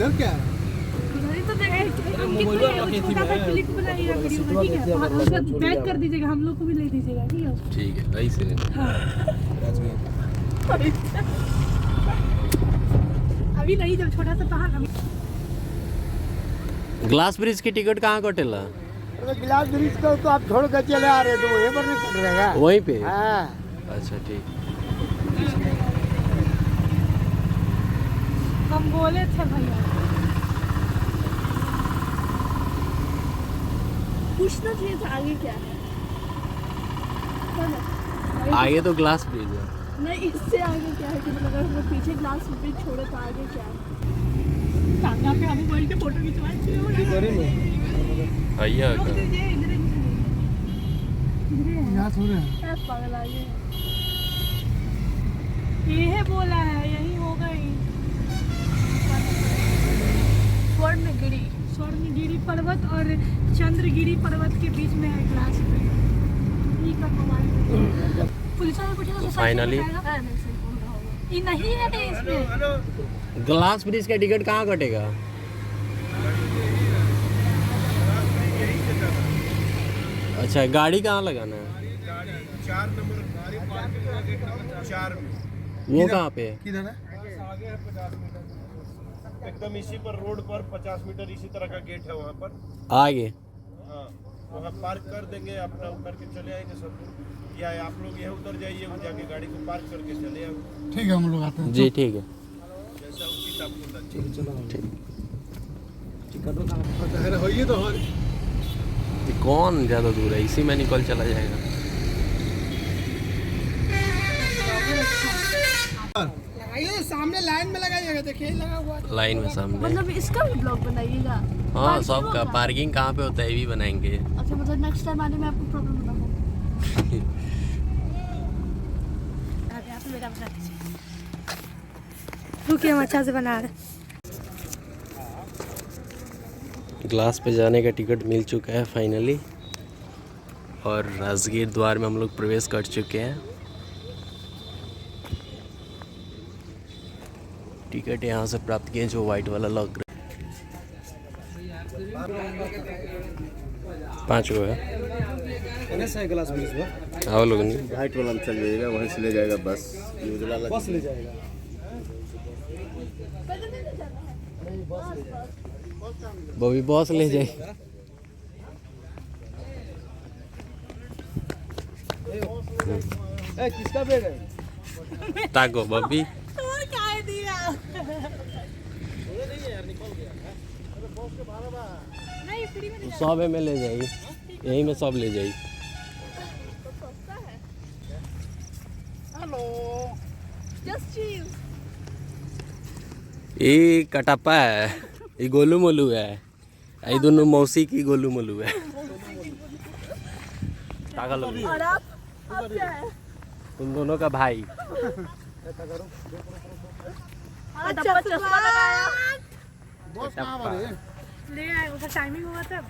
इधर क्या है? तो छोटा सा क्लिप बनाइएगा वीडियो में, ठीक है? और उसका बैक कर दीजिएगा, हम लोग को भी ले दीजिएगा, ठीक है? ठीक है, ऐसे अभी नहीं, जब छोटा सा पहाड़। ग्लास ब्रिज की टिकट कहाँ कटेला? ग्लास ब्रिज को तो आप छोड़ कर चले आ रहे, तो वहीं पर नहीं कट रहेगा वहीं पे? हाँ। अच्छा ठीक। हम बोले थे भैया, पूछना चाहिए था आगे क्या है। आगे तो ग्लास ब्रिज है। नहीं, इससे आगे क्या है कि मतलब अगर हम लोग पीछे ग्लास ब्रिज छोड़े तो आगे क्या है? टांगा पे हम मोबाइल के फोटो खिंचवाए भैया यहाँ थोड़े हैं। पागल आ गए। ये बोला है यही होगा ही। स्वर्णगिरी पर्वत और चंद्रगिरी पर्वत के बीच में है ग्लास ब्रिज। पुलिस वाला पूछा तो फाइनली ये नहीं है इसमें। ग्लास ब्रिज का टिकट कहाँ कटेगा? अच्छा, गाड़ी कहाँ लगाना है? 4 नंबर गाड़ी पार्किंग 4 में। वो कहाँ पे है? किधर है? आगे है 50 मीटर एकदम इसी पर रोड पर 50 मीटर इसी तरह का गेट है वहाँ पर आगे। हाँ, वहाँ पार्क कर देंगे, अपना करके चले आएंगे सब, या आप लोग यहाँ उतर जाइए, वो जाके गाड़ी को पार्क करके चले आओ। ठीक है, हम लोग आते हैं। जी ठीक है। जैसा उचित आपको लगे। चलो होइए तो और कौन ज़्यादा दूर है? इसी में निकल चला जाएगा। लगाइए, सामने लाइन में लगाइएगा, देखिए लगा हुआ है। लाइन में सामने। मतलब इसका भी ब्लॉग बनाइएगा? हाँ, सबका पार्किंग कहाँ पे होता है ये भी बनाएंगे। अच्छा, मतलब नेक्स्ट टाइम आने में आपको प्रॉब्लम ना हो। रुकिए, हम अच्छा से बना रहे। ग्लास पे जाने का टिकट मिल चुका है फाइनली, और राजगीर द्वार में हम लोग प्रवेश कर चुके हैं। टिकट यहाँ से प्राप्त किए, जो वाइट वाला लग रहा है। 5 गो है ग्लास ब्रिज आओ लोग नहीं। वाइट वाला में चल जाइएगा, वहीं से ले जाएगा बस। बस ले जाएगा। बॉबी बॉस ले जाए। किसका बैग है? ताको बॉबी। और क्या है दिया? नहीं, फ्री में सब में ले जाई, यही में सब ले जाई। हेलो, जस्ट चीज। ये कटप्पा है, ये गोलू मोलू है, ये दोनों मौसी की गोलू मोलू है। पागल हो गई। और आप क्या है? तुम दोनों का भाई। अच्छा, चश्मा लगाया। बॉस कहाँ पर है? ले आए, उसका टाइमिंग हुआ तब।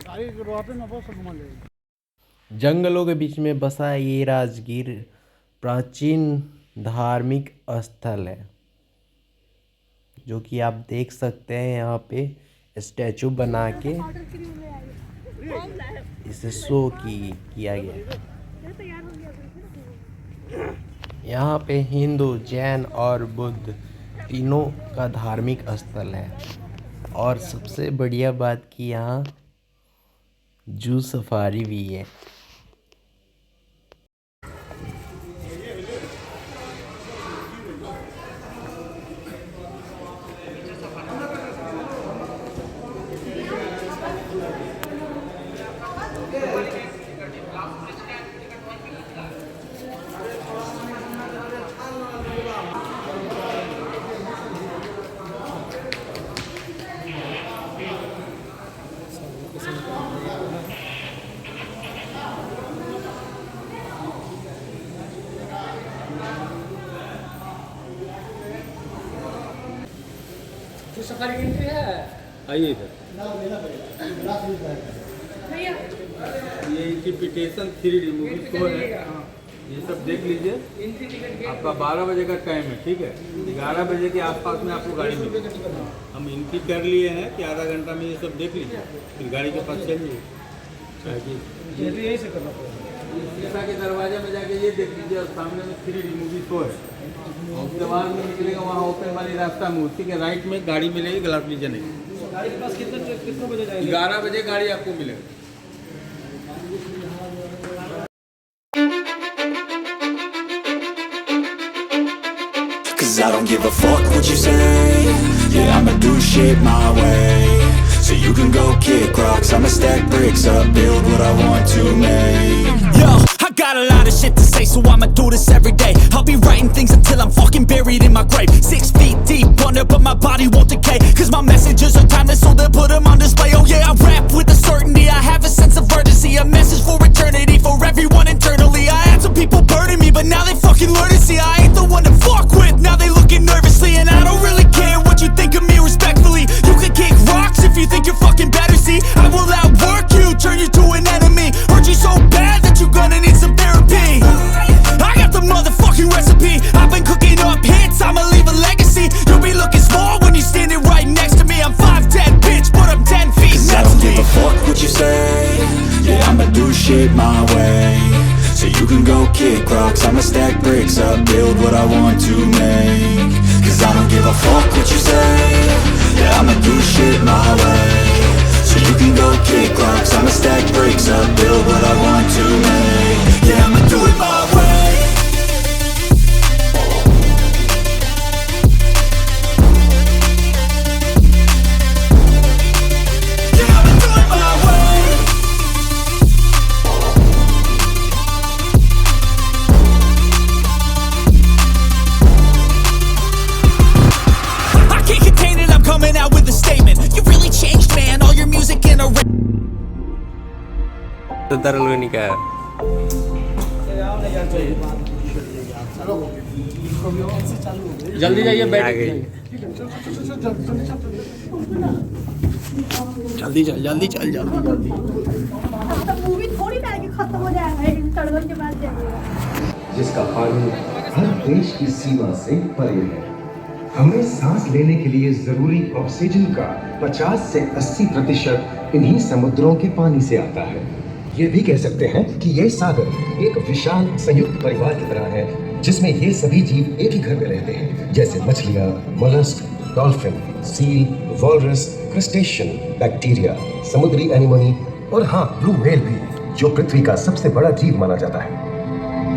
गाड़ी रोते में बॉस घुमा ले। जंगलों के बीच में बसा ये राजगीर प्राचीन धार्मिक स्थल है, जो कि आप देख सकते हैं। यहाँ पे स्टैचू बना के इसे शो किया गया। यहाँ पे हिंदू, जैन और बुद्ध तीनों का धार्मिक स्थल है। और सबसे बढ़िया बात कि यहाँ जू सफारी भी है। सफारी की एंट्री है। आइए इधर। भैया ये इंटरप्रिटेशन 3D मूवी को है। ये सब देख लीजिए। आपका 12 बजे का टाइम है, ठीक है। 11 बजे के आसपास में आपको गाड़ी मिलेगी। हम इनकी कर लिए हैं कि आधा घंटा में ये सब देख लीजिए, फिर गाड़ी के पास चलिए। यही से करना पड़ेगा। शीशा के दरवाजे में जाके ये देख लीजिए, और सामने में 3D मूवी शो है, और उसके बाद में निकलेगा वहाँ ओपन वाली रास्ता में, उसी के राइट में गाड़ी मिलेगी, ग्लास नीचे नहीं। गाड़ी के पास कितने बजे जाएगी? 11 बजे गाड़ी आपको मिलेगी। Cause I don't give a fuck what you say. Yeah, I'ma do shit my way. So you can go kick rocks, I'ma stack bricks up, build what I want to make. Yo, I got a lot of shit to say, so I'ma do this every day. I'll be writing things until I'm fucking buried in my grave. 6 feet deep under, but my body won't decay. Cause my messages are timeless, so they'll put them on display. Oh yeah, I rap with a certainty, I have a sense of urgency. A message for eternity, for everyone internally. I had some people burning me, but now they fucking learn to see I ain't the one to fuck with. Now they looking nervously, and I don't really care what you think of me respectfully. You can kick rocks if you think you're fucking better, see. I will outwork you, turn you to an enemy. Hurt you so bad that you're gonna need some therapy. I got the motherfucking recipe. I've been cooking up hits, I'ma leave a legacy. You'll be looking small when you're standing right next to me. I'm 5'10", bitch, but I'm 10 feet next to me. I don't give a fuck what you say. Yeah, I'ma do shit my way. So you can go kick rocks, I'ma stack bricks up, build what I want to make. Cause I don't give a fuck what you say. Yeah, I'ma do shit my way. So you can go kick rocks, I'ma stack bricks up, build what I want to make. Yeah, I'ma do it my way. Yeah, I'ma do it my way. I can't contain it, I'm coming out with a statement. You really changed, man, all your music in a Bentar lu nikah. जल्दी जाइए, बैठ जल्दी चल जल्दी चल जल्दी। Movie थोड़ी ना है कि खत्म हो जाएगा, एक तड़वन के बाद जाएगा। जिसका पानी हर देश की सीमा से परे है। हमें सांस लेने के लिए जरूरी ऑक्सीजन का 50 से 80% इन्हीं समुद्रों के पानी से आता है। ये भी कह सकते हैं कि ये सागर एक विशाल संयुक्त परिवार की तरह है, जिसमें ये सभी जीव एक ही घर में रहते हैं, जैसे मछलियाँ, mollusc, dolphin, seal, walrus, crustacean, bacteria, समुद्री एनिमोनी और हाँ, ब्लू व्हेल भी, जो पृथ्वी का सबसे बड़ा जीव माना जाता है।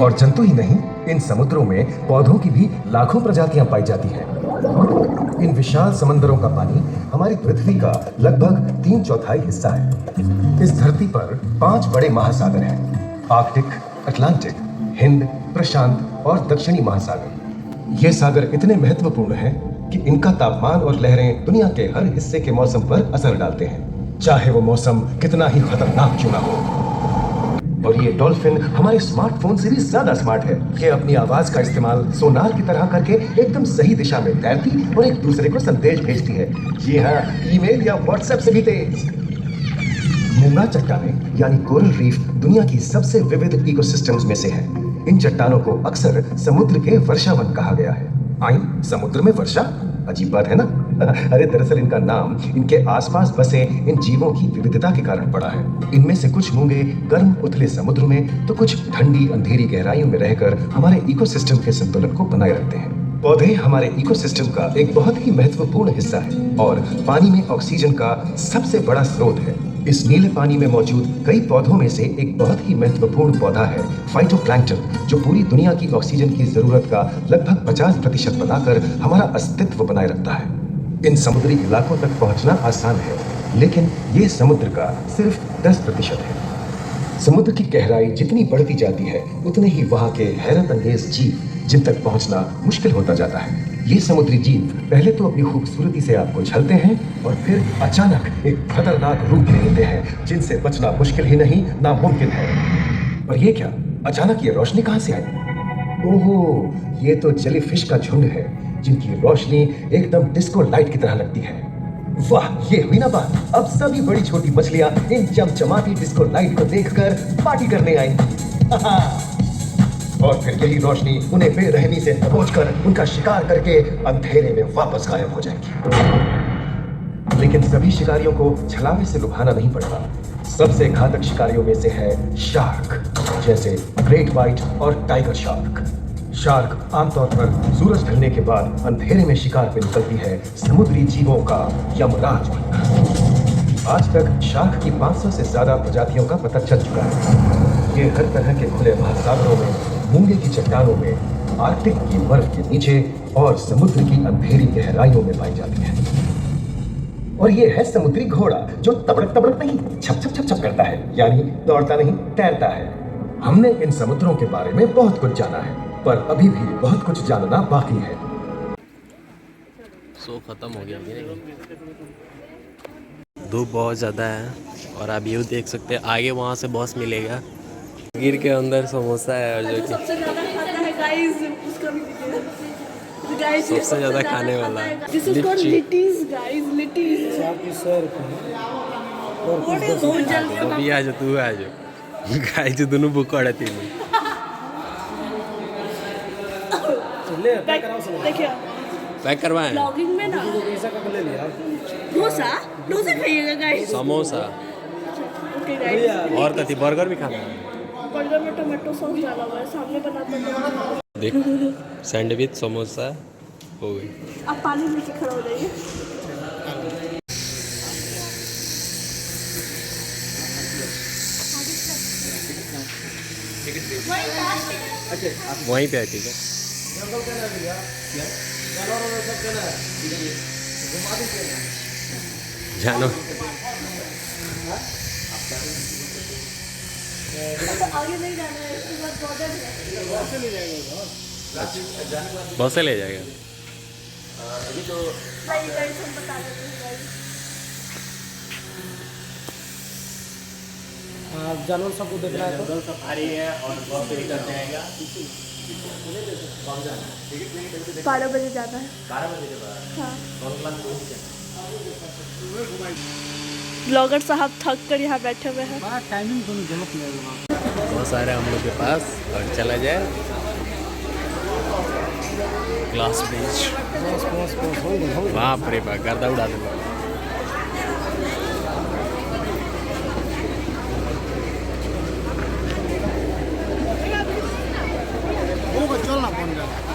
और जंतु ही नहीं, इन समुद्रों में पौधों की भी लाखों प्रजातियां पाई जाती हैं। इन विशाल समंदरों का पानी हमारी पृथ्वी का लगभग 3/4 हिस्सा है। इस धरती पर 5 बड़े महासागर हैं: आर्कटिक, अटलांटिक, हिंद, प्रशांत और दक्षिणी महासागर। ये सागर इतने महत्वपूर्ण हैं कि इनका तापमान और लहरें दुनिया के हर हिस्से के मौसम पर असर डालते हैं, चाहे वो मौसम कितना ही खतरनाक क्यों ना हो। और ये डॉल्फिन हमारे स्मार्टफोन से भी ज्यादा स्मार्ट है। ये अपनी आवाज का इस्तेमाल सोनार की तरह करके एकदम सही दिशा में तैरती और एक दूसरे को संदेश भेजती है। जी हाँ, ईमेल या व्हाट्सएप से भी तेज। मूंगा चट्टानें यानी कोरल रीफ दुनिया की सबसे विविध इकोसिस्टम्स में से है। इन चट्टानों को अक्सर समुद्र के वर्षावन कहा गया है। आई समुद्र में वर्षा, अजीब बात है ना? अरे दरअसल इनका नाम इनके आसपास बसे इन जीवों की विविधता के कारण पड़ा है। इनमें से कुछ मूंगे गर्म उथले समुद्र में, तो कुछ ठंडी अंधेरी गहराइयों में रहकर हमारे इकोसिस्टम के संतुलन को बनाए रखते हैं। पौधे हमारे इकोसिस्टम का एक बहुत ही महत्वपूर्ण हिस्सा है और पानी में ऑक्सीजन का सबसे बड़ा स्रोत है। इस नीले पानी में मौजूद कई पौधों में से एक बहुत ही महत्वपूर्ण पौधा है फाइटोप्लैंक्टन, जो पूरी दुनिया की ऑक्सीजन की जरूरत का लगभग 50% बनाकर हमारा अस्तित्व बनाए रखता है। इन समुद्री इलाकों तक पहुंचना आसान है, लेकिन ये समुद्र का सिर्फ 10% है। समुद्र की गहराई जितनी बढ़ती जाती है, उतने ही वहाँ के हैरत अंगेज जीव जिन तक पहुंचना मुश्किल होता जाता है। ये समुद्री जीव पहले तो अपनी खूबसूरती से आपको झलते हैं और फिर अचानक एक खतरनाक रूप ले लेते हैं, जिनसे बचना मुश्किल ही नहीं, नामुमकिन है। और ये क्या, अचानक ये रोशनी कहाँ से आई? ओहो, ये तो जेलीफिश का झुंड है, जिनकी रोशनी एकदम डिस्को लाइट की तरह लगती है। वाह, ये हुई ना बात। अब सभी बड़ी छोटी मछलियां इन चमचमाती डिस्को लाइट को देखकर पार्टी करने आएंगी। और फिर यही रोशनी उन्हें बेरहमी से दबोचकर उनका शिकार करके अंधेरे में वापस गायब हो जाएगी। लेकिन सभी शिकारियों को छलावे से लुभाना नहीं पड़ता। सबसे घातक शिकारियों में से है शार्क, जैसे ग्रेट व्हाइट और टाइगर शार्क। शार्क आमतौर पर सूरज ढलने के बाद अंधेरे में शिकार पे निकलती है समुद्री जीवों का यमराज बनकर। आज तक शार्क की 500 से ज्यादा प्रजातियों का पता चल चुका है। ये हर तरह के खुले महासागरों में, मूंगे की चट्टानों में, आर्कटिक की बर्फ के नीचे और समुद्र की अंधेरी गहराइयों में पाई जाती है। और ये है समुद्री घोड़ा, जो तबड़क तबड़क नहीं, छप छप छप छप करता है, यानी दौड़ता नहीं, तैरता है। हमने इन समुद्रों के बारे में बहुत कुछ जाना है, पर अभी भी बहुत कुछ जानना बाकी है। शो खत्म हो गया। धूप बहुत ज़्यादा है और आप ये देख सकते हैं आगे वहाँ से बॉस मिलेगा। गिर के अंदर समोसा है और जो कि सबसे ज़्यादा खाता है गाइस, उसका भी दीजिए गाइस। सबसे ज़्यादा खाने वाला है दिस इज कॉल्ड लिटीज गाइस, लिटीज। बहुत जल्दी अभी आ जा, तू आ जा। गाय जो दोनों बुक है तीन देखिए पैक करवाएं। ब्लॉगिंग में ना डोसा डोसा खाइएगा गाइस। Samosa okay guys. और कथी बर्गर भी खाना है। बर्गर में टोमेटो सॉस डाला हुआ है, सामने बनाता है। देख सैंडविच समोसा हो गई। आप पानी में से खड़ा हो जाइए। वहीं पे है, ठीक है। जानो आगे नहीं जाना है, इसके बाद बॉर्डर है। बहुत से ले जाएगा। नहीं गाइस, हम बता देते हैं गाइस। जानवर सबको देखना है तो सफारी है और बहुत देरी करते आएगा। 12 बजे जाना है। 12 बजे के बाद हाँ। ब्लॉगर साहब थक कर यहाँ बैठे हुए हैं। टाइमिंग दोनों गलत लगेगा। बहुत सारे हम लोग के पास और चला जाए ग्लास ब्रिज। बाप रे बाप, गर्दा उड़ा दे। चलना बन जाएगा।